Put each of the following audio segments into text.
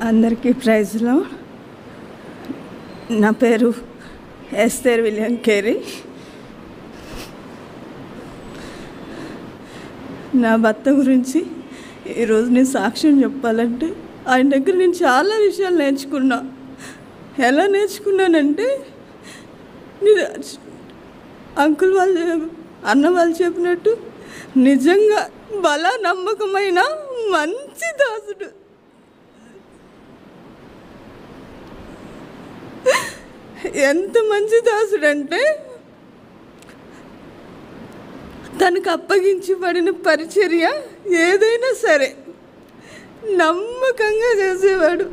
అందరికీ ప్రైజ్లో. నా పేరు ఎస్తేర్ విలియం కేరీ. నా భర్త గురించి ఈరోజు నేను సాక్ష్యం చెప్పాలంటే ఆయన దగ్గర నేను చాలా విషయాలు నేర్చుకున్నా. ఎలా నేర్చుకున్నానంటే, అంకుల్ వాళ్ళు అన్న వాళ్ళు చెప్పినట్టు నిజంగా బలా నమ్మకమైన మంచి దాసుడు. ఎంత మంచి దాసుడు అంటే, తనకు అప్పగించబడిన పరిచర్య ఏదైనా సరే నమ్మకంగా చేసేవాడు.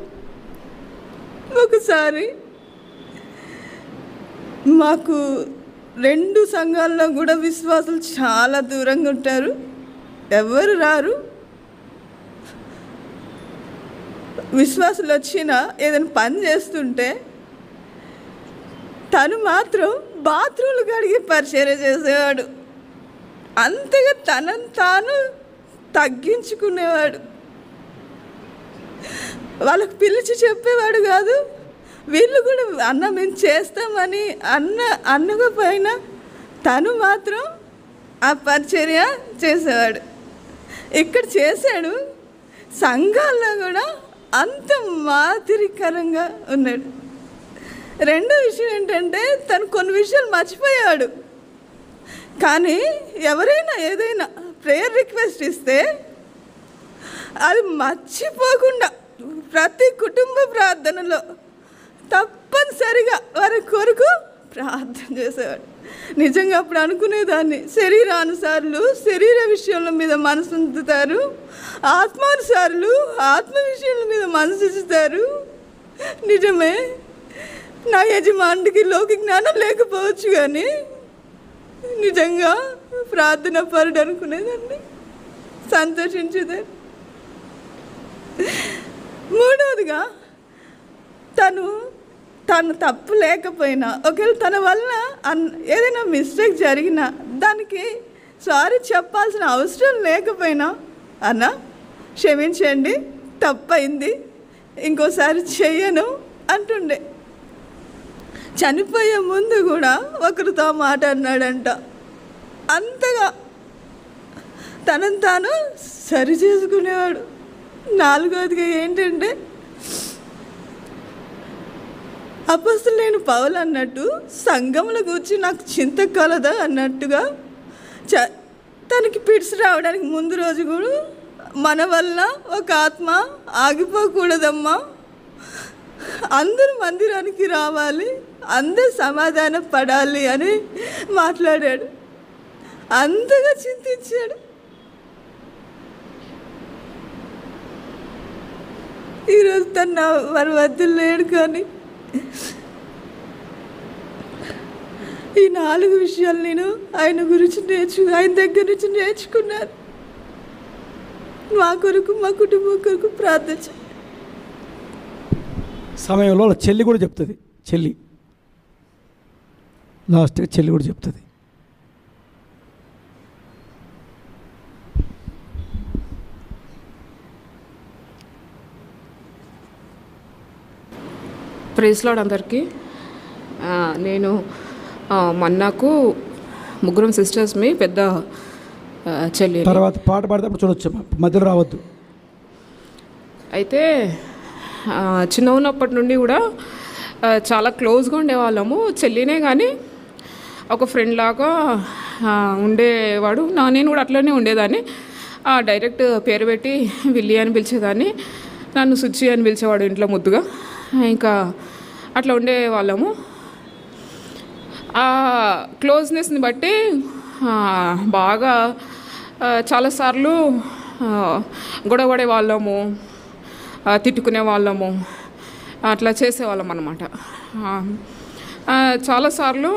ఒకసారి మాకు 2 సంఘాల్లో కూడా విశ్వాసులు చాలా దూరంగా ఉంటారు, ఎవరు రారు. విశ్వాసులు వచ్చినా ఏదైనా పని చేస్తుంటే తను మాత్రం బాత్రూమ్లు కడిగి పరిచర్య చేసేవాడు. అంతగా తనను తాను తగ్గించుకునేవాడు. వాళ్ళకు పిలిచి చెప్పేవాడు కాదు. వీళ్ళు కూడా అన్న మేము చేస్తామని అనకపోయినా తను మాత్రం ఆ పరిచర్య చేసేవాడు. ఇక్కడ చేశాడు. సంఘాల్లో కూడా అంత మాదిరికరంగా ఉన్నాడు. రెండో విషయం ఏంటంటే, తను కొన్ని విషయాలు మర్చిపోయాడు. కానీ ఎవరైనా ఏదైనా ప్రేయర్ రిక్వెస్ట్ ఇస్తే అది మర్చిపోకుండా ప్రతి కుటుంబ ప్రార్థనలో తప్పనిసరిగా వారి కొరకు ప్రార్థన చేసేవాడు. నిజంగా అప్పుడు అనుకునేదాన్ని, శరీరానుసారులు శరీర విషయాల మీద మనసు ఉంచుతారు, ఆత్మానుసారులు ఆత్మ విషయాల మీద మనసు ఉంచుతారు. నిజమే, నా యజమానికి లోక జ్ఞానం లేకపోవచ్చు, కానీ నిజంగా ప్రార్థన పరుడు అనుకునేదాన్ని, సంతోషించేదాన్ని. మూడవదిగా, తను తప్పు లేకపోయినా, ఒకవేళ తన వల్ల ఏదైనా మిస్టేక్ జరిగినా దానికి సారీ చెప్పాల్సిన అవసరం లేకపోయినా, అన్న క్షమించండి, తప్పైంది, ఇంకోసారి చెయ్యను అంటుండే. చనిపోయే ముందు కూడా ఒకరితో మాట అన్నాడంట. అంతగా తనను తాను సరి చేసుకునేవాడు. నాలుగవదిగా ఏంటంటే, అపొస్తలుడైన పౌలు అన్నట్టు సంఘముల గురించి నాకు చింత కలదా అన్నట్టుగా తనకి పిడిసి రావడానికి ముందు రోజు కూడా మన వల్ల ఒక ఆత్మ ఆగిపోకూడదమ్మా, అందరూ మందిరానికి రావాలి, అందరూ సమాధానం పడాలి అని మాట్లాడాడు. అంతగా చింతించాడు. ఈరోజు తను మన వద్ద లేడు, కానీ ఈ 4 విషయాలు నేను ఆయన గురించి ఆయన దగ్గర నుంచి నేర్చుకున్నాను. మా కొరకు, మా కుటుంబం కొరకు ప్రార్థించ సమయంలో చెల్లి కూడా చెప్తుంది. లాస్ట్గా చెల్లి కూడా చెప్తుంది. ప్రైజ్ లార్డ్ అందరికీ. నేను మన్నాకు 3 సిస్టర్స్, మీ పెద్ద చెల్లి. తర్వాత పాట పాడేటప్పుడు చూడొచ్చు, మధ్యలో రావద్దు. అయితే చిన్న ఉన్నప్పటి నుండి కూడా చాలా క్లోజ్గా ఉండేవాళ్ళము. చెల్లినే కానీ ఒక ఫ్రెండ్ లాగా ఉండేవాడు. నేను కూడా అట్లనే ఉండేదాన్ని. డైరెక్ట్ పేరు పెట్టి విల్లి అని పిలిచేదాన్ని, నన్ను సుచి అని పిలిచేవాడు ఇంట్లో ముద్దుగా. ఇంకా అట్లా ఉండేవాళ్ళము. ఆ క్లోజ్నెస్ని బట్టి బాగా చాలాసార్లు గొడవపడే వాళ్ళము, తిట్టుకునే వాళ్ళము, అట్లా చేసేవాళ్ళం అన్నమాట. చాలాసార్లు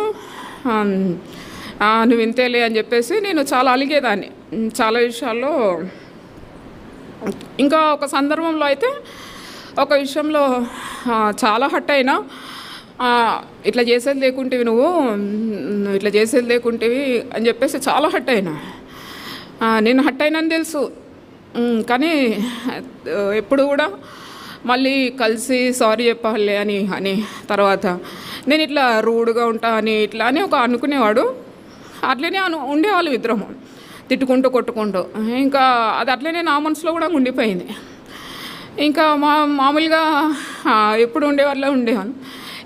నువ్వు ఇంతేలే అని చెప్పేసి నేను చాలా అలిగేదాన్ని చాలా విషయాల్లో. ఇంకా ఒక సందర్భంలో అయితే ఒక విషయంలో చాలా హట్ అయినా, ఇట్లా చేసేది లేకుంటేవి నువ్వు ఇట్లా చేసేది లేకుంటేవి అని చెప్పేసి చాలా హట్ అయినా. నేను హట్ అయినని తెలుసు, కానీ ఎప్పుడు కూడా మళ్ళీ కలిసి సారీ చెప్పాలి అని తర్వాత నేను ఇట్లా రూడ్గా ఉంటా అని ఇట్లా అని ఒక అనుకునేవాడు. అట్లనే ఉండేవాళ్ళు ఇద్దరము, తిట్టుకుంటూ కొట్టుకుంటూ. ఇంకా అది అట్లనే నా మనసులో కూడా ఉండిపోయింది. ఇంకా మామూలుగా ఎప్పుడు ఉండేవాను.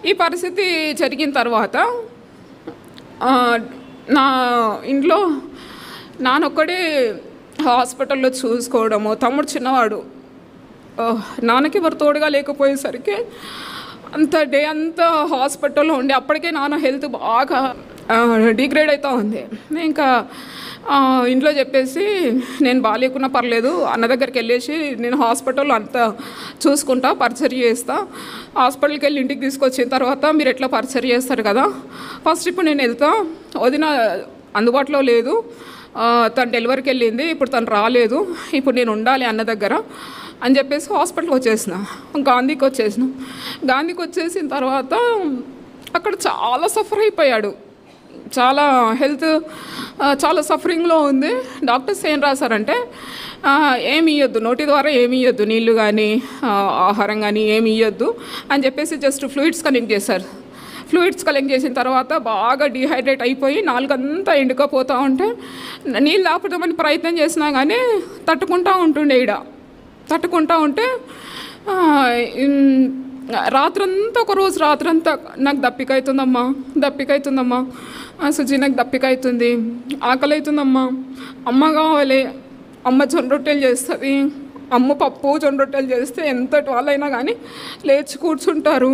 ఈ పరిస్థితి జరిగిన తర్వాత నా ఇంట్లో నాన్నొక్కడే హాస్పిటల్లో చూసుకోవడము, తమ్ముడు చిన్నవాడు, నాన్నకి ఎవరు తోడుగా లేకపోయేసరికి డే అంతా హాస్పిటల్లో ఉండి అప్పటికే నాన్న హెల్త్ బాగా డిగ్రేడ్ అవుతూ ఉంది. ఇంకా ఇంట్లో చెప్పేసి నేను బాగాలేకున్నా పర్లేదు, అన్న దగ్గరికి వెళ్ళేసి నేను హాస్పిటల్లో అంతా చూసుకుంటా, పరిచర్య చేస్తా, హాస్పిటల్కి వెళ్ళి ఇంటికి తీసుకొచ్చిన తర్వాత మీరు ఎట్లా పరిచర్య చేస్తారు కదా, ఫస్ట్ ఇప్పుడు నేను వెళ్తా, వదిన అందుబాటులో లేదు, తను డెలివరీకి వెళ్ళింది, ఇప్పుడు తను రాలేదు, ఇప్పుడు నేను ఉండాలి అన్న దగ్గర అని చెప్పేసి హాస్పిటల్కి వచ్చేసిన. గాంధీకి వచ్చేసిన తర్వాత అక్కడ చాలా సఫర్ అయిపోయాడు, చాలా హెల్త్ చాలా సఫరింగ్లో ఉంది. డాక్టర్స్ ఏం రాశారంటే ఏమి ఇవ్వద్దు, నోటి ద్వారా ఏమి ఇవ్వద్దు, నీళ్ళు కానీ ఆహారం కానీ ఏమి ఇవ్వద్దు అని చెప్పేసి జస్ట్ ఫ్లూయిడ్స్ కలెక్ట్ చేశారు. ఫ్లూయిడ్స్ కలెక్ట్ చేసిన తర్వాత బాగా డీహైడ్రేట్ అయిపోయి నాలుగంతా ఎండుకపోతూ ఉంటే నీళ్ళు ఆపుదామని ప్రయత్నం చేసినా కానీ తట్టుకుంటూ ఉంటే రాత్రంతా ఒకరోజు రాత్రంతా నాకు దప్పిక అవుతుందమ్మా సుజీ, నాకు దప్పిక అవుతుంది, ఆకలి అవుతుందమ్మా, అమ్మ కావాలి, అమ్మ జొన్న రొట్టెలు చేస్తుంది, అమ్మ పప్పు జొన్న రొట్టెలు చేస్తే ఎంతటి వాళ్ళైనా కానీ లేచి కూర్చుంటారు,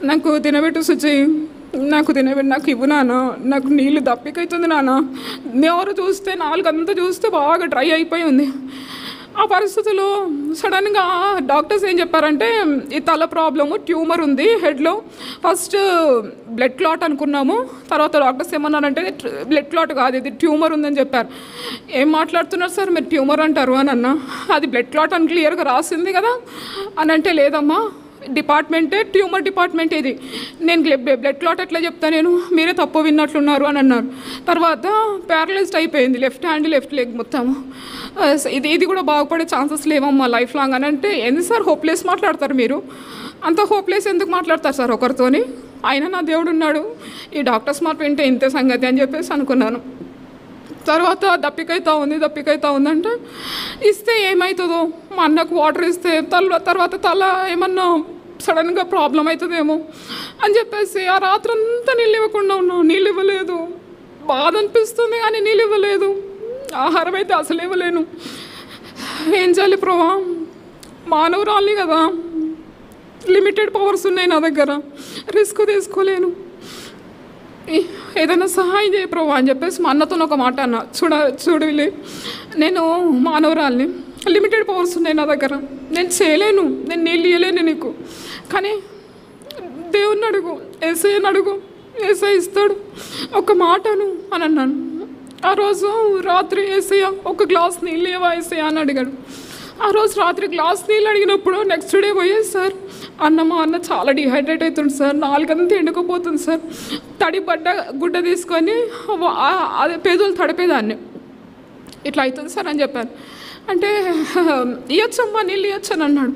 నాకు తినబెట్టు సుజీ, నాకు ఇవ్వు నాన్న, నాకు నీళ్ళు దప్పిక అవుతుంది నాన్న. ఎవరు చూస్తే నాలుగంతా చూస్తే బాగా డ్రై అయిపోయి ఉంది. ఆ పరిస్థితుల్లో సడన్గా డాక్టర్స్ ఏం చెప్పారంటే ఈ తల ప్రాబ్లము, ట్యూమర్ ఉంది హెడ్లో, ఫస్ట్ బ్లడ్ క్లాట్ అనుకున్నాము, తర్వాత డాక్టర్స్ ఏమన్నారంటే బ్లడ్ క్లాట్ కాదు, ఇది ట్యూమర్ ఉందని చెప్పారు. ఏం మాట్లాడుతున్నారు సార్ మీరు, ట్యూమర్ అంటారు అని అన్నా. అది బ్లడ్ క్లాట్ అని క్లియర్గా రాసింది కదా అని అంటే, లేదమ్మా డిపార్ట్మెంటే ట్యూమర్ డిపార్ట్మెంట్ ఇది, నేను బ్లడ్ క్లాట్ ఎట్లా చెప్తా, నేను మీరే తప్పు విన్నట్లున్నారు అని అన్నారు. తర్వాత ప్యారలైజ్డ్ అయిపోయింది లెఫ్ట్ హ్యాండ్ లెఫ్ట్ లెగ్ మొత్తము. ఇది కూడా బాగుపడే ఛాన్సెస్ లేవమ్మా లైఫ్ లాంగ్ అని అంటే, ఏంది సార్ హోప్లెస్ మాట్లాడతారు మీరు, అంత హోప్లెస్ ఎందుకు మాట్లాడతారు సార్ ఒకరితోని, ఆయన నా దేవుడు ఉన్నాడు, ఈ డాక్టర్స్ మాట వింటే ఇంతే సంగతి అని చెప్పేసి అనుకున్నాను. తర్వాత దప్పికైతా ఉందంటే ఇస్తే ఏమవుతుందో, మా అన్నకు వాటర్ ఇస్తే తర్వాత తల ఏమన్నా సడన్గా ప్రాబ్లం అవుతుందేమో అని చెప్పేసి ఆ రాత్రంతా నీళ్ళు ఇవ్వకుండా ఉన్నాను. నీళ్ళు ఇవ్వలేదు, బాధ అనిపిస్తుంది కానీ నీళ్ళు ఇవ్వలేదు, ఆహారం అయితే అసలు ఇవ్వలేను. ఏం చేయాలి ప్రభా, మానవురాల్ని కదా, లిమిటెడ్ పవర్స్ ఉన్నాయి నా దగ్గర, రిస్క్ తీసుకోలేను, ఏదైనా సహాయం చేయ ప్రభా అని చెప్పేసి మా అన్నతో ఒక మాట అన్న, చూడలే నేను మానవరాల్ని, లిమిటెడ్ పవర్స్ ఉన్నాయి నా దగ్గర, నేను చేయలేను, నేను నీళ్ళు ఇవ్వలేను నీకు, కానీ దేవుణ్ణి అడుగు, ఏసయ్యని అడుగు, ఏసయ్య ఇస్తాడు, ఒక మాటను అని అన్నాను. ఆ రోజు రాత్రి ఏసయ్య ఒక గ్లాస్ నీళ్ళు ఇవ్వవా ఏసయ్య అని అడిగాడు. ఆ రోజు రాత్రి గ్లాస్ నీళ్ళు అడిగినప్పుడు నెక్స్ట్ డే పోయేది సార్, మా అన్న చాలా డిహైడ్రేట్ అవుతుంది సార్, నాలుగంతా ఎండుకుపోతుంది సార్, తడిపడ్డ గుడ్డ తీసుకొని అదే పేదలు తడిపేదాన్ని, ఇట్లా అవుతుంది సార్ అని చెప్పాను. అంటే ఇవ్వచ్చమ్మా నీళ్ళు ఇవ్వచ్చని అన్నాడు.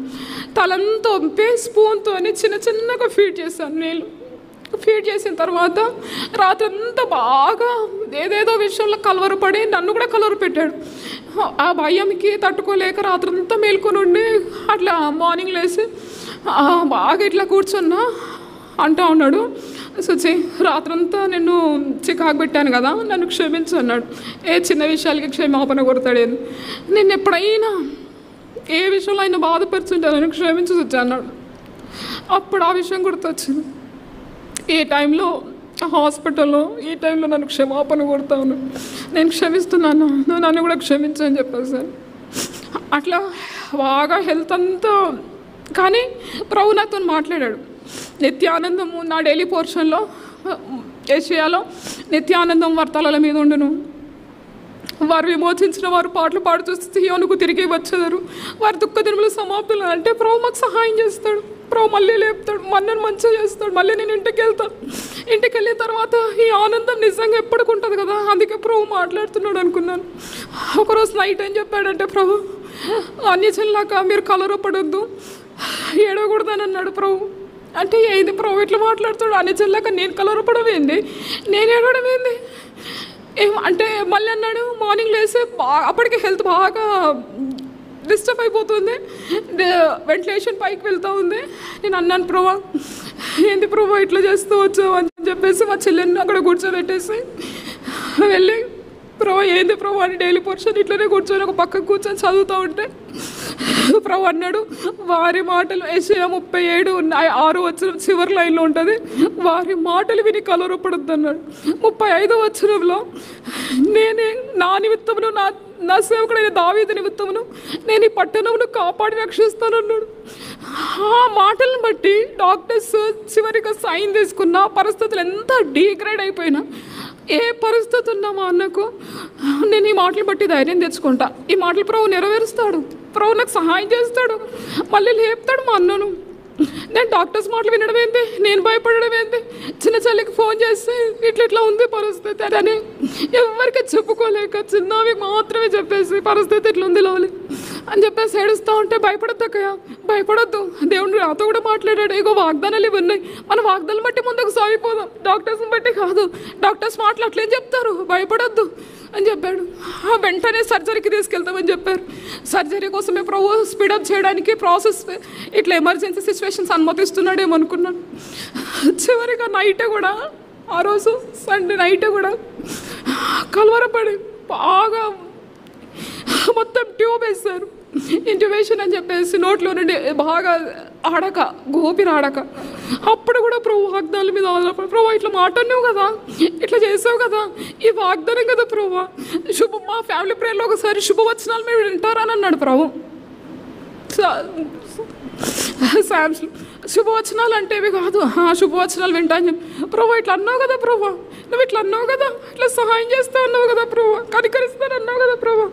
తలంతా ఒంపి స్పూన్తో చిన్నగా ఫీడ్ చేశాను నీళ్ళు. ఫీడ్ చేసిన తర్వాత రాత్రంతా బాగా ఏదేదో విషయంలో కలవరపడి నన్ను కూడా కలవర పెట్టాడు. ఆ భయంకి తట్టుకోలేక రాత్రంతా మేల్కొని ఉండి అట్లా మార్నింగ్ లేసి బాగా ఇట్లా కూర్చున్నా అంటూ ఉన్నాడు, సుచి రాత్రంతా నేను చికాకు పెట్టాను కదా, నన్ను క్షమించు అన్నాడు. ఏ చిన్న విషయాలకి క్షమాపణ కొడతాడేది, నేను ఎప్పుడైనా ఏ విషయంలో అయినా బాధపరుచుంటే నన్ను క్షమించు సుచి అన్నాడు. అప్పుడు ఆ విషయం గుర్తొచ్చింది, ఏ టైంలో హాస్పిటల్లో ఈ టైంలో నన్ను క్షమాపణ కొడతా ఉన్నాను, నేను క్షమిస్తున్నాను, నువ్వు నన్ను కూడా క్షమించు అని చెప్పేసాను. అట్లా బాగా హెల్త్ అంతా, కానీ ప్రభు నాతో మాట్లాడాడు. నిత్యానందము నా డైలీ పోర్షన్లో ఏషియాలో నిత్యానందం వర్తల మీద ఉండును, వారు విమోచించిన వారు పాటలు పాడుతూ సియోనుకు తిరిగి వచ్చేదారు, వారి దుఃఖ దినములు సమాప్తులు. అంటే ప్రభు మాకు సహాయం చేస్తాడు, ప్రభు మళ్ళీ లేపుతాడు, నన్ను మంచిగా చేస్తాడు, మళ్ళీ నేను ఇంటికి వెళ్తాను. ఇంటికి వెళ్ళిన తర్వాత ఈ ఆనందం నిజంగా ఎప్పటికి ఉంటుంది కదా, అందుకే ప్రభు మాట్లాడుతున్నాడు అనుకున్నాను. ఒకరోజు నైట్ ఏం చెప్పాడంటే, ప్రభు అన్యజనులాగా మీరు కలవరపడొద్దు, ఏడవకూడదని అన్నాడు ప్రభు. అంటే ఏంది ప్రభు ఇట్లా మాట్లాడుతాడు అని చెల్లాక నేను కలవరపడం ఏంది, నేను ఏడవడం ఏంది అంటే మళ్ళీ అన్నాడు మార్నింగ్ లేస్తే అప్పటికి హెల్త్ బాగా డిస్టర్బ్ అయిపోతుంది, వెంటిలేషన్ పైకి వెళ్తూ ఉంది. నేను అన్నాను ప్రభా ఏంది ప్రభా ఇట్లా చేస్తూ వచ్చావు అని చెప్పేసి మా చెల్లెని అక్కడ కూర్చోబెట్టేసి వెళ్ళి ప్రభా ఏంది ప్రభా అని డైలీ పోర్షన్ ఇట్లనే కూర్చొని ఒక పక్కకు కూర్చొని చదువుతూ ఉంటే ప్రభు అన్నాడు వారి మాటలు యెషయా 37:6 వచనం చివరి లైన్లో ఉంటుంది, వారి మాటలు విని కలవరపడొద్దు అన్నాడు. 35వ వచనంలో నేనే నా నిమిత్తమును నా సేవకుడైన దావీదు నిమిత్తమును నేను ఈ పట్టణమును కాపాడి రక్షిస్తానన్నాడు. ఆ మాటలను బట్టి డాక్టర్స్ చివరిగా సైన్ తీసుకున్న పరిస్థితులు ఎంత డీగ్రేడ్ అయిపోయినా ఏ పరిస్థితి ఉన్నా మా అన్నకు నేను ఈ మాటలు బట్టి ధైర్యం తెచ్చుకుంటా. ఈ మాటలు ప్రభు నెరవేరుస్తాడు, ప్రభు నాకు సహాయం చేస్తాడు, మళ్ళీ లేపుతాడు మా అన్నను. నేను డాక్టర్స్ మాటలు వినడం ఏంటి, నేను భయపడడం ఏంటి, చిన్న చెల్లికి ఫోన్ చేస్తే ఇట్లా ఉంది పరిస్థితి అని ఎవరికి చెప్పుకోలేక చిన్నవి మాత్రమే చెప్పేసి పరిస్థితి ఇట్లా ఉంది లోలి అని చెప్పేసి ఏడుస్తూ ఉంటే భయపడద్దు అక్కయ్య, భయపడొద్దు, దేవుడు నాతో కూడా మాట్లాడాడు, ఇగో వాగ్దానాలు ఇవి ఉన్నాయి, మన వాగ్దానాలు బట్టి ముందుకు సాగిపోదాం, డాక్టర్స్ని బట్టి కాదు, డాక్టర్స్ మాటలు అట్లేం చెప్తారు, భయపడొద్దు అని చెప్పాడు. వెంటనే సర్జరీకి తీసుకెళ్తామని చెప్పారు. సర్జరీ కోసమే ప్రభు స్పీడప్ చేయడానికి ప్రాసెస్ ఇట్లా ఎమర్జెన్సీ సిచ్యువేషన్స్ అనుమతిస్తున్నాడేమో అనుకున్నాను. చివరిగా నైట్ కూడా ఆ రోజు సండే నైట్ కూడా కలవరపడి బాగా మొత్తం ట్యూబ్ వేస్తారు, ఇంట్యూబేషన్ అని చెప్పేసి నోట్లో నుండి బాగా ఆడక గోపిరి ఆడక. అప్పుడు కూడా ప్రభు వాగ్దానాల మీద ఆధారపడి ప్రభు ఇట్లా మాట్లాడినావు కదా, ఇట్లా చేసావు కదా, ఈ వాగ్దానం కదా ప్రభు, మా ఫ్యామిలీ ప్రేయర్లో ఒకసారి శుభవచనాలు మీరు వింటారని అన్నాడు ప్రభు. శామ్స్ శుభవచనాలు అంటే ఇవి కాదు, శుభవచనాలు వింటా అని చెప్పి ప్రభు ఇట్లా అన్నావు కదా ప్రభు, నువ్వు ఇట్లా అన్నావు కదా, ఇట్లా సహాయం చేస్తా అన్నావు కదా ప్రభు, కనికరిస్తాను అన్నావు కదా ప్రభు,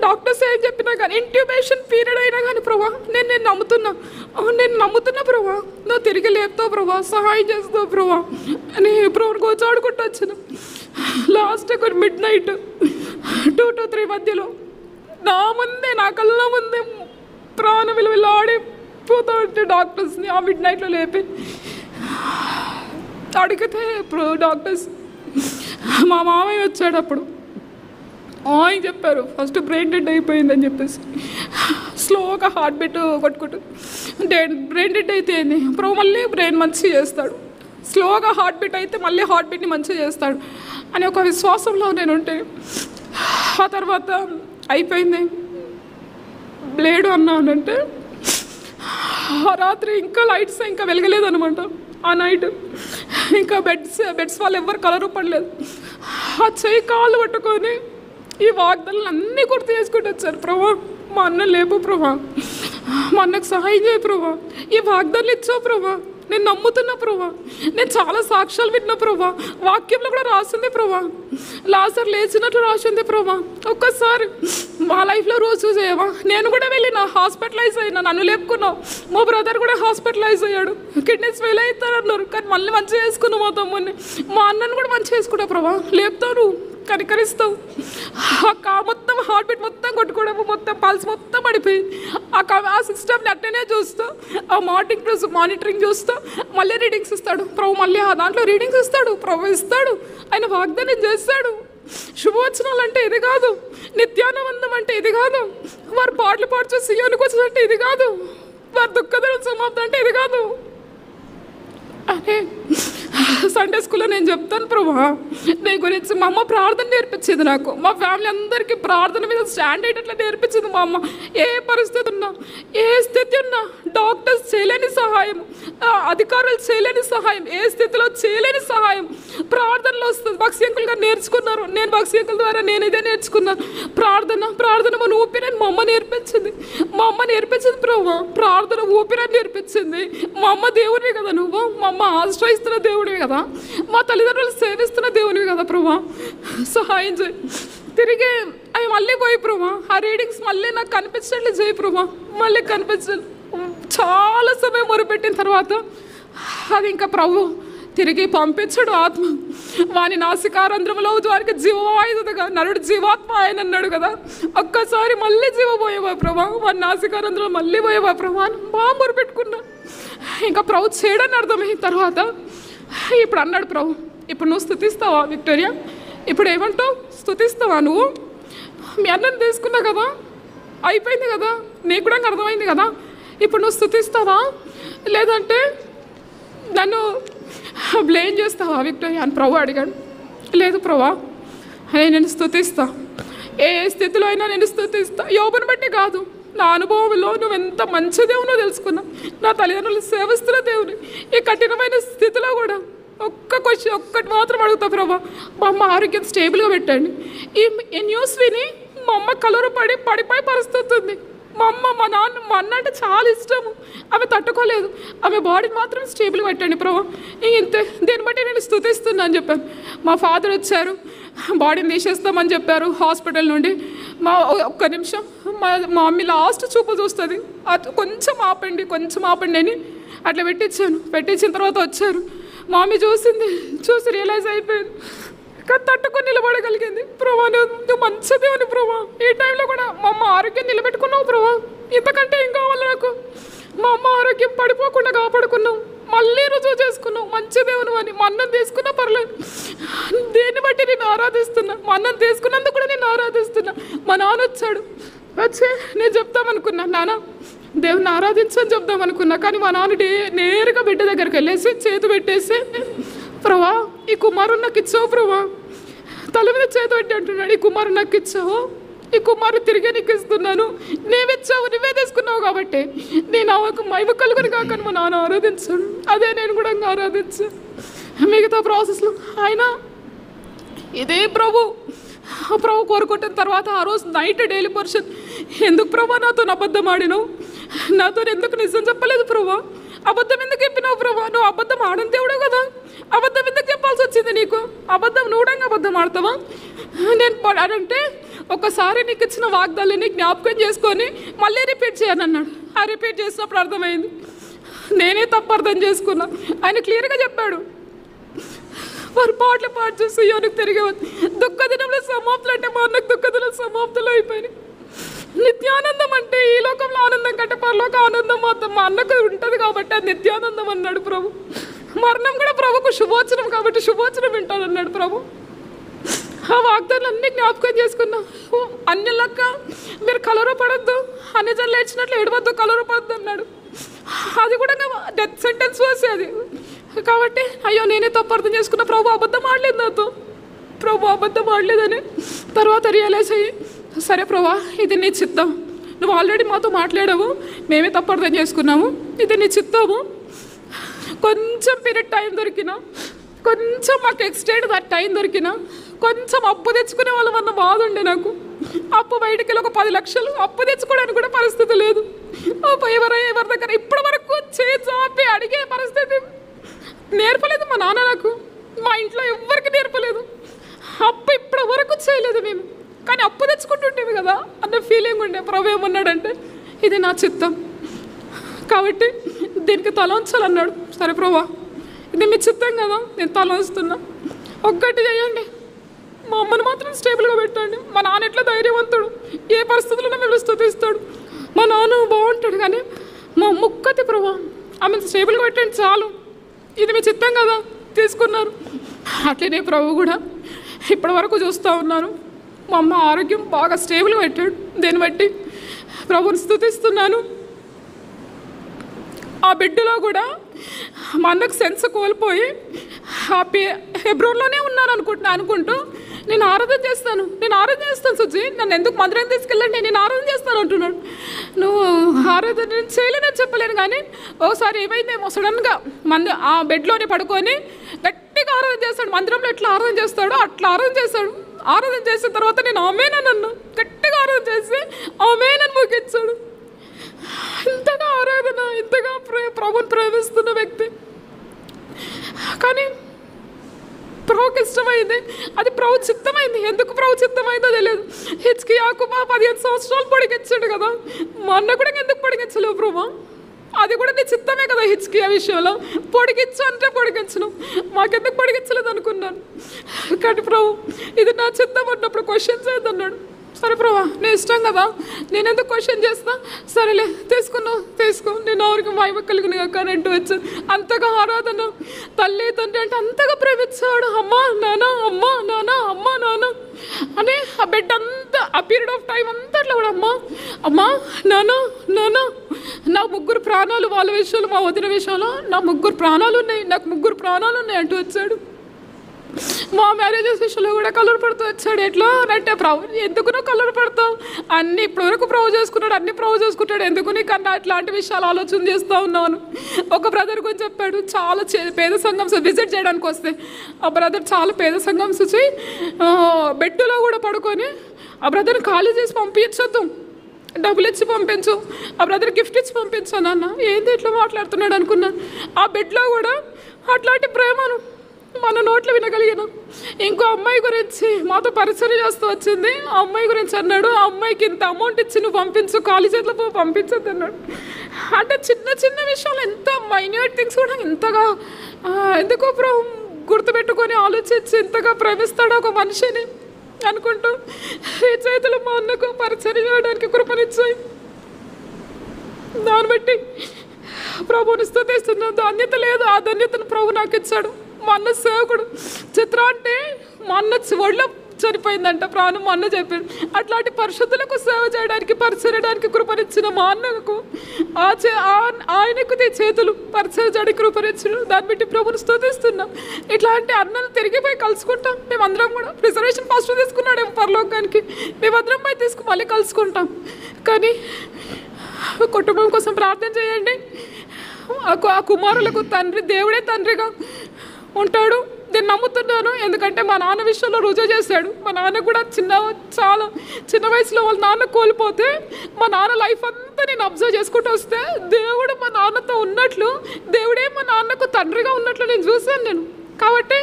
డాక్టర్స్ ఏం చెప్పినా కానీ ఇంట్యూబేషన్ పీరియడ్ అయినా కానీ ప్రభు నేను నమ్ముతున్నా ప్రభు, నువ్వు తిరిగి లేపుతావు ప్రభు, సహాయం చేస్తావు ప్రభు అని ప్రభుని కూర్చోడుకుంటూ వచ్చిన. లాస్ట్ ఒక midnight 2 to 3 మధ్యలో నా ముందే నా కళ్ళ ముందే ప్రాణ విలువలాడిపోతూ ఉంటే డాక్టర్స్ని ఆ midnightలో లేపి అడిగితే డాక్టర్స్ మా మామయ్య వచ్చాడు. అప్పుడు ఆయన చెప్పారు ఫస్ట్ బ్రెయిన్ డెడ్ అయిపోయిందని చెప్పేసి, స్లోగా హార్ట్ బీట్ కొట్టుకుంటూ బ్రెయిన్ డెడ్ అయితే ఏంది ప్రభు మళ్ళీ బ్రెయిన్ మంచిగా చేస్తాడు, స్లోగా హార్ట్ బీట్ అయితే మళ్ళీ హార్ట్ బీట్ని మంచిగా చేస్తాడు అని ఒక విశ్వాసంలో నేను ఉంటే, ఆ తర్వాత అయిపోయింది బ్లేడు అన్నానంటే ఆ రాత్రి ఇంకా లైట్స్ ఇంకా వెలగలేదనమాట. ఆ నైట్ ఇంకా బెడ్స్ వాళ్ళు ఎవ్వరు కలరు పడలేదు. ఆ చెయ్యి కాళ్ళు పట్టుకొని ఈ వాగ్దానాలు అన్నీ గుర్తు చేసుకుంటూ వచ్చారు. ప్రభా మా అన్న లేపు ప్రభా, మా అన్నకు సహాయం చేయ ప్రభా, ఈ వాగ్దానాలు ఇచ్చావు ప్రభా, నేను నమ్ముతున్నా ప్రభా, నేను చాలా సాక్ష్యాలు విన్నా ప్రభా, వాక్యంలో కూడా రాసింది ప్రభా, లాజరు లేచినట్లు రాసింది ప్రభా, ఒక్కసారి మా లైఫ్లో రోజు చూసేవా, నేను కూడా వెళ్ళిన హాస్పిటలైజ్ అయినా, నన్ను లేపుకున్నావు, మా బ్రదర్ కూడా హాస్పిటలైజ్ అయ్యాడు, కిడ్నీస్ ఫెయిల్ అవుతారన్నారు, కానీ మళ్ళీ మంచిగా చేసుకున్నావు మా తమ్ముడిని, మా అన్నను కూడా మంచిగా చేసుకుంటావు ప్రభా, లేపుతావు, కనికరిస్తావు. మొత్తం హార్ట్ బీట్ మొత్తం కొట్టుకోవడం, మొత్తం పల్స్ మొత్తం పడిపోయింది. ఆ సిస్టమ్ని అట్టనే చూస్తూ ఆ మానిటరింగ్ చూస్తూ మళ్ళీ రీడింగ్స్ ఇస్తాడు ప్రభు, మళ్ళీ ఆ దాంట్లో రీడింగ్స్ ఇస్తాడు ప్రభు, ఇస్తాడు ఆయన వాగ్దానం చేస్తాడు. శుభవచనాలు అంటే ఇది కాదు, నిత్యానందం అంటే ఇది కాదు, వారు పాటలు పాడుచు సియోనుకు వచ్చినట్టు ఇది కాదు, వారి దుఃఖదల సమాప్తి అంటే ఇది కాదు అనే సండే స్కూల్లో నేను చెప్తాను ప్రభా నీ గురించి. మా అమ్మ ప్రార్థన నేర్పించేది నాకు, మా ఫ్యామిలీ అందరికీ ప్రార్థన మీద స్టాండ్ అయ్యేటట్లు నేర్పించింది మా అమ్మ. ఏ పరిస్థితి ఉన్నా, ఏ స్థితి ఉన్నా, డాక్టర్స్ చేయలేని సహాయం, అధికారులు చేయలేని సహాయం, ఏ స్థితిలో చేయలేని సహాయం ప్రార్థనలో వస్తుంది. భక్తి అంకుల్ గారు నేర్చుకున్నారు, నేను భక్తి అంకుల్ ద్వారా నేను ఇదే నేర్చుకున్నాను. ప్రార్థన మన ఊపిరని మా అమ్మ నేర్పించింది, మా అమ్మ నేర్పించింది ప్రభా, ప్రార్థన ఊపిరని నేర్పించింది. మా అమ్మ దేవుడివి కదా నువ్వు, మా అమ్మ ఆశ్రయిస్తున్న దేవుడివి కదా, మా తల్లిదండ్రులు సేవిస్తున్న దేవునివి కదా ప్రభా, సహాయం చేయి. తిరిగి అవి మళ్ళీ పోయి ప్రభా, ఆ రీడింగ్స్ మళ్ళీ నాకు కనిపించట్లే చేయి ప్రభా, మళ్ళీ కనిపించలేదు. చాలా సమయం మొరుపెట్టిన తర్వాత అది ఇంకా ప్రభు తిరిగి పంపించడు ఆత్మ. వాని నాసికారంధ్రంలో వారికి జీవవాయుదుగా నరుడు జీవాత్మ ఆయన అన్నాడు కదా. ఒక్కసారి మళ్ళీ జీవపోయేవా ప్రభా, వాని నాసికారంధ్రం మళ్ళీ పోయేవా ప్రభా అని బాగా మొరుపెట్టుకున్నా. ఇంకా ప్రభు చేయడని అర్థమైన తర్వాత ఇప్పుడు అన్నాడు ప్రభు, ఇప్పుడు నువ్వు స్తుతిస్తావా విక్టోరియా? ఇప్పుడు ఏమంటావు? స్తుతిస్తావా నువ్వు? మీ అన్నని తీసుకున్నా కదా, అయిపోయింది కదా, నీకు కూడా అర్థమైంది కదా, ఇప్పుడు నువ్వు స్తుతిస్తావా లేదంటే నన్ను బ్లేమ్ చేస్తావా విక్టోరియా అని ప్రభు అడిగాడు. లేదు ప్రభా, నేను స్తుతిస్తా, ఏ స్థితిలో అయినా నేను స్తుతిస్తా. యోబుని బట్టి కాదు, నా అనుభవంలో నువ్వు ఎంత మంచి దేవునో తెలుసుకున్నా. నా తల్లిదండ్రులు సేవిస్తున్న దేవుని ఈ కఠినమైన స్థితిలో కూడా ఒక్కటి మాత్రం అడుగుతా ప్రభా, మా అమ్మ ఆరోగ్యం స్టేబుల్గా పెట్టండి. ఈ న్యూస్ విని మా అమ్మ కలరు పడిపోయే పరిస్థితి ఉంది. మా అన్న అంటే చాలా ఇష్టము, ఆమె తట్టుకోలేదు. ఆమె బాడీని మాత్రం స్టేబుల్ పెట్టండి ప్రభా, ఇంతే. దీన్ని బట్టి నేను స్తుతిస్తున్నా అని చెప్పాను. మా ఫాదర్ వచ్చారు, బాడీని తీసేస్తామని చెప్పారు హాస్పిటల్ నుండి. ఒక్క నిమిషం మా మమ్మీ లాస్ట్ చూపు చూస్తుంది, కొంచెం ఆపండి అని అట్లా పెట్టించిన తర్వాత వచ్చారు. మా మమ్మీ చూసి రియలైజ్ అయిపోయింది, కానీ తట్టుకొని నిలబడగలిగింది. ప్రభా నువ్వు మంచిది అని ప్రభా, ఈ టైంలో కూడా మా అమ్మ ఆరోగ్యం నిలబెట్టుకున్నావు ప్రభా, ఇంతకంటే ఏం కావాలి నాకు? మా అమ్మ ఆరోగ్యం పడిపోకుండా కాపాడుకున్నావు, మళ్ళీ రుజువు చేసుకున్నావు మంచి దేవుని అని. మా అన్నం తీసుకున్నా పర్లేదు, దేన్ని బట్టి నేను ఆరాధిస్తున్నా. మా అన్నం తీసుకున్నందుకు కూడా నేను ఆరాధిస్తున్నా. మా నాన్న వచ్చి నేను చెప్తామనుకున్నా, నాన్న దేవుని ఆరాధించని చెప్దామనుకున్నా. కానీ మా నాన్న నేరుగా బిడ్డ దగ్గరికి వెళ్ళేసి చేతి పెట్టేసి, ప్రభా ఈ కుమారుడు నాకు ఇచ్చావు ప్రభా, తల మీద చేతి పెట్టి అంటున్నాడు, ఈ కుమారుడు నాకు ఇచ్చావు, ఈ కుమారుడు తిరిగి నీకు ఇస్తున్నాను, నీవిచ్చావు, నువ్వే తీసుకున్నావు కాబట్టి నేను ఆమెకు మహిమ కలుగుని కాక మా నాన్న ఆరాధించాడు. అదే నేను కూడా ఆరాధించాను. మిగతా ప్రాసెస్లో ఆయన ఇదే ప్రభు కోరుకుంటున్న తర్వాత ఆ రోజు నైట్ డైలీ పర్షన్, ఎందుకు ప్రభా నాతో అబద్ధం ఆడినావు, నాతో ఎందుకు నిజం చెప్పలేదు ప్రభా, అబద్ధం ఎందుకు చెప్పినావు ప్రభా, నువ్వు అబద్ధం ఆడని దేవుడు కదా, అబద్ధం ఎందుకు చెప్పాల్సి వచ్చింది నీకు, అబద్ధం నువ్వుడంగా అబద్ధం ఆడతావా? నేను అంటే ఒకసారి నీకు ఇచ్చిన వాగ్దాలని జ్ఞాపకం చేసుకొని మళ్ళీ రిపీట్ చేయనన్నాడు. ఆ రిపీట్ చేసినప్పుడు అర్థమైంది, నేనే తప్పు అర్థం చేసుకున్నా. ఆయన క్లియర్గా చెప్పాడు, వారు పాటలు చేసి యోనికి తిరిగి దుఃఖ దినంలో సమాప్తులు అంటే మా అన్నకు దుఃఖ దినం సమాప్తులు అయిపోయినాయి. నిత్యానందం అంటే ఈ లోకంలో ఆనందం కంటే పరలోక ఆనందం మాత్రం మా అన్నకు ఉంటుంది కాబట్టి అది నిత్యానందం అన్నాడు ప్రభు. మరణం కూడా ప్రభుకు శుభోచనం కాబట్టి శుభోచనం వింటానన్నాడు ప్రభు. ఆ వాగ్దానాలు అన్నీ జ్ఞాపకం చేసుకున్నా. అన్యులక్క మీరు కలవరపడద్దు, అన్ని జన్లు ఏడ్చినట్లు ఏడవద్దు, కలవరపడద్దు అన్నాడు. అది కూడా డెత్ సెంటెన్స్ అది కాబట్టి అయ్యో నేనే తప్పు అర్థం చేసుకున్నా, ప్రభు అబద్ధం ఆడలేదు నాతో, ప్రభు అబద్ధం ఆడలేదని తర్వాత రియలైజ్ అయ్యి, సరే ప్రభా ఇది నీ చిత్తం, నువ్వు ఆల్రెడీ మాతో మాట్లాడావు, మేమే తప్పు అర్థం చేసుకున్నాము, ఇది నీ చిత్తము. కొంచెం పీరియడ్ టైం దొరికినా, కొంచెం మాకు ఎక్స్టెండ్ టైం దొరికినా, కొంచెం అప్పు తెచ్చుకునే వాళ్ళం అన్న బాధ ఉండే నాకు. అప్పు బయటికి వెళ్ళి ఒక 10 లక్షలు అప్పు తెచ్చుకోవడానికి కూడా పరిస్థితి లేదు. ఎవరి దగ్గర ఇప్పటి వరకు చేపి అడిగే పరిస్థితి నేర్పలేదు మా నాన్న నాకు, మా ఇంట్లో ఎవరికి నేర్పలేదు. అప్పు ఇప్పటి వరకు చేయలేదు మేము, కానీ అప్పు తెచ్చుకుంటుంటేవి కదా అన్న ఫీలింగ్ ఉండే. ప్రభు ఏమన్నాడంటే ఇది నా చిత్తం కాబట్టి దీనికి తల ఉంచాలన్నాడు. సరే ప్రభా ఇది మీ చిత్తం కదా, నేను తల ఉంచుతున్నా, ఒక్కటి చేయండి, మా అమ్మని మాత్రం స్టేబుల్గా పెట్టండి. మా నాన్న ఎట్లా ధైర్యవంతుడు, ఏ పరిస్థితుల్లో మేము స్తుతిస్తాడు, మా నాన్న బాగుంటాడు, కానీ మా ముక్కతి ప్రభా ఆమెను స్టేబుల్గా పెట్టండి చాలు, ఇది మీ చిత్తం కదా, తీసుకున్నారు. అట్లనే ప్రభు కూడా ఇప్పటి వరకు చూస్తూ ఉన్నాను. మా అమ్మ ఆరోగ్యం బాగా స్టేబుల్గా పెట్టాడు, దీన్ని బట్టి ప్రభుని స్తుతిస్తున్నాను. ఆ బిడ్డలో కూడా మా అన్నకు సెన్స్ కోల్పోయి హెబ్రోన్లోనే ఉన్నాను అనుకుంటూ నేను ఆరాధన చేస్తాను సుజీ, నన్ను ఎందుకు మందిరం తీసుకెళ్ళండి, నేను ఆరాధన చేస్తాను అంటున్నాడు. నువ్వు ఆరాధన నేను చేయలేనని చెప్పలేను, కానీ ఒకసారి ఏమైందేమో సడన్గా ఆ బెడ్లోనే పడుకొని గట్టిగా ఆరాధన చేస్తాడు. మందిరంలో ఎట్లా ఆరాధన చేస్తాడో అట్లా ఆరాధన చేస్తాడు. ఆరాధన చేసిన తర్వాత నేను ఆమేనని అన్నా, గట్టిగా ఆరాధన చేసి ఆమేనని ముగించాడు. ఇంతగా ఆరాధన, ఇంతగా ప్రభుని ప్రేమిస్తున్న వ్యక్తి, కానీ ప్రభుకి ఇష్టమైంది, అది ప్రభు చిత్తమైంది. ఎందుకు ప్రభు చిత్తమైందో తెలియదు. హిజ్కియాకు 15 సంవత్సరాలు పొడిగించాడు కదా, మా అన్న కూడా ఎందుకు పొడిగించలేవు ప్రభు? అది కూడా నీ చిత్తమే కదా హిజ్కియా విషయంలో. పొడిగించు అంటే పొడిగించను, మాకెందుకు పొడిగించలేదు అనుకున్నాను. కానీ ప్రభు ఇది నా చిత్తం అన్నప్పుడు క్వశ్చన్ చేయొద్దన్నాడు. సరే ప్రభా నీ ఇష్టం కదా, నేను ఎందుకు క్వశ్చన్ చేస్తా, సరేలే తీసుకున్నావు తీసుకో, నేను ఎవరికి మహిమ కలిగిన కానీ అంటూ వచ్చాను. అంతగా ఆరాధన, తల్లి తండ్రి అంటే అంతగా ప్రేమించాడు. అమ్మా నాన్న అమ్మా నాన్న అమ్మా నాన్న అని ఆ బిడ్డ అంతా ఆ పీరియడ్ ఆఫ్ టైం అంతా అట్లా కూడా అమ్మా అమ్మా నాన్న నాన్న. నా 3 ప్రాణాలు వాళ్ళ విషయంలో, మా వదిన విషయంలో నా 3 ప్రాణాలు ఉన్నాయి, నాకు 3 ప్రాణాలు ఉన్నాయి అంటూ వచ్చాడు. మా మ్యారేజెస్ విషయంలో కూడా కలర్ పడుతూ వచ్చాడు. ఎట్లా అంటే ప్రభు ఎందుకునో కలర్ పడతావు, అన్ని ఇప్పటివరకు ప్రూవ్ చేసుకున్నాడు, అన్ని ప్రూవ్ చేసుకుంటాడు, ఎందుకు నీకన్నా అట్లాంటి విషయాలు ఆలోచన చేస్తూ ఉన్నాను. ఒక బ్రదర్ గురించి చెప్పాడు, చాలా పేద సంఘంస్ విజిట్ చేయడానికి వస్తే ఆ బ్రదర్ చాలా పేద సంఘంస్ వచ్చి బెడ్లో కూడా పడుకొని ఆ బ్రదర్ని ఖాళీ చేసి పంపించొద్దు, డబ్బులు ఇచ్చి పంపించు, ఆ బ్రదర్ గిఫ్ట్ ఇచ్చి పంపించాను అన్న. ఏంది ఇట్లా మాట్లాడుతున్నాడు అనుకున్నాను. ఆ బెడ్లో కూడా అట్లాంటి ప్రేమను మన నోట్లో వినగలిగిన. ఇంకో అమ్మాయి గురించి మాతో పరిచయం చేస్తూ వచ్చింది, ఆ అమ్మాయి గురించి అన్నాడు, ఆ అమ్మాయికి ఇంత అమౌంట్ ఇచ్చి నువ్వు పంపించు, ఖాళీ చేతిలో పంపించద్దు అన్నాడు. అంటే చిన్న చిన్న విషయాలు, ఎంత మైన్యూట్ థింగ్స్ కూడా ఇంతగా ఎందుకో గుర్తుపెట్టుకొని ఆలోచించి ఇంతగా ప్రేమిస్తాడు ఒక మనిషిని అనుకుంటూ ఈ చేతులు మా అన్నకు పరిచయం చేయడానికి కృపనిచ్చాయి. దాన్ని బట్టి ప్రభుని స్తుతిస్తున్న ధన్యత లేదు, ఆ ధన్యతను ప్రభు నాకు ఇచ్చాడు. మా అన్న సేవకుడు. చిత్ర అంటే మా అన్న ఒళ్ళో చనిపోయిందంట ప్రాణం, మా అన్న చెప్పాడు. అట్లాంటి పరిశుద్ధులకు సేవ చేయడానికి పరిచయడానికి కృపనిచ్చిన మా అన్నకు ఆయనకు చేతులు పరిచయం చేయడానికి కృపనిచ్చిన. దాన్ని బట్టి ప్రభుని స్తుతిస్తున్నాం. ఇట్లాంటి అన్నలు తిరిగిపోయి కలుసుకుంటాం. మేమందరం కూడా రిజర్వేషన్ ఫస్ట్ తీసుకున్నాడేమో పరలోకానికి, మేమందరం పోయి మళ్ళీ కలుసుకుంటాం. కానీ కుటుంబం కోసం ప్రార్థన చేయండి. ఆ కుమారులకు తండ్రి దేవుడే తండ్రిగా ఉంటాడు, నేను నమ్ముతున్నాను. ఎందుకంటే మా నాన్న విషయంలో రుజువు చేశాడు. మా నాన్న కూడా చాలా చిన్న వయసులో వాళ్ళ నాన్న కోల్పోతే మా నాన్న లైఫ్ అంతా నేను అబ్జర్వ్ చేసుకుంటూ వస్తే దేవుడు మా నాన్నతో ఉన్నట్లు, దేవుడే మా నాన్నకు తండ్రిగా ఉన్నట్లు నేను చూశాను నేను. కాబట్టి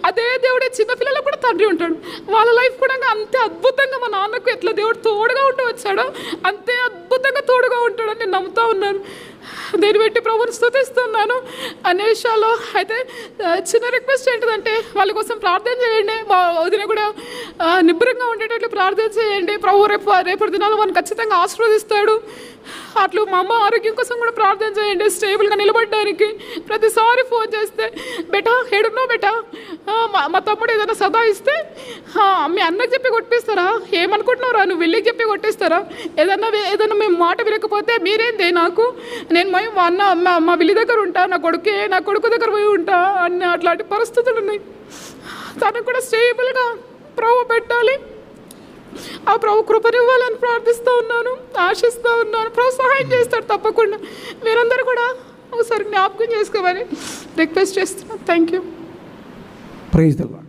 అదే దేవుడే చిన్నపిల్లలకు కూడా తండ్రి ఉంటాడు. వాళ్ళ లైఫ్ కూడా అంతే అద్భుతంగా మా నాన్నకు ఎట్లా దేవుడు తోడుగా ఉంటూ వచ్చాడో అంతే అద్భుతంగా తోడుగా ఉంటాడని నేను నమ్ముతూ ఉన్నాను. దీన్ని బట్టి ప్రభుని స్తుతిస్తున్నాను. అనే విషయాల్లో అయితే చిన్న రిక్వెస్ట్ ఏంటిదంటే వాళ్ళ కోసం ప్రార్థన చేయండి. మా వదిన కూడా నిబ్బరంగా ఉండేటట్లు ప్రార్థన చేయండి. ప్రభు రేపటి దినాలు మనం ఖచ్చితంగా ఆశీర్వదిస్తాడు. అట్లు మా అమ్మ ఆరోగ్యం కోసం కూడా ప్రార్థన చేయండి, స్టేబుల్గా నిలబడడానికి. ప్రతిసారి ఫోన్ చేస్తే బెటా ఏడున్నావు బెటా, మా తమ్ముడు ఏదైనా సదా ఇస్తే మీ అన్నకు చెప్పి కొట్టిస్తారా, ఏమనుకుంటున్నారా నువ్వు వెళ్ళికి చెప్పి కొట్టిస్తారా, ఏదైనా మేము మాట వినకపోతే మీరేందే నాకు, నేను మా అన్న మా విల్లి దగ్గర ఉంటా, నా కొడుకు దగ్గర పోయి ఉంటా అన్న అట్లాంటి పరిస్థితులు ఉన్నాయి. తనకు కూడా స్టేబుల్గా ప్రభు పెట్టాలి, ఆ ప్రభు కృపనివ్వాలని ప్రార్థిస్తూ ఉన్నాను, ఆశిస్తూ ఉన్నాను. ప్రభు సహాయం చేస్తాడు తప్పకుండా. మీరందరూ కూడా ఒకసారి జ్ఞాపకం చేసుకోమని రిక్వెస్ట్ చేస్తున్నాను. Thank you. Praise the lord.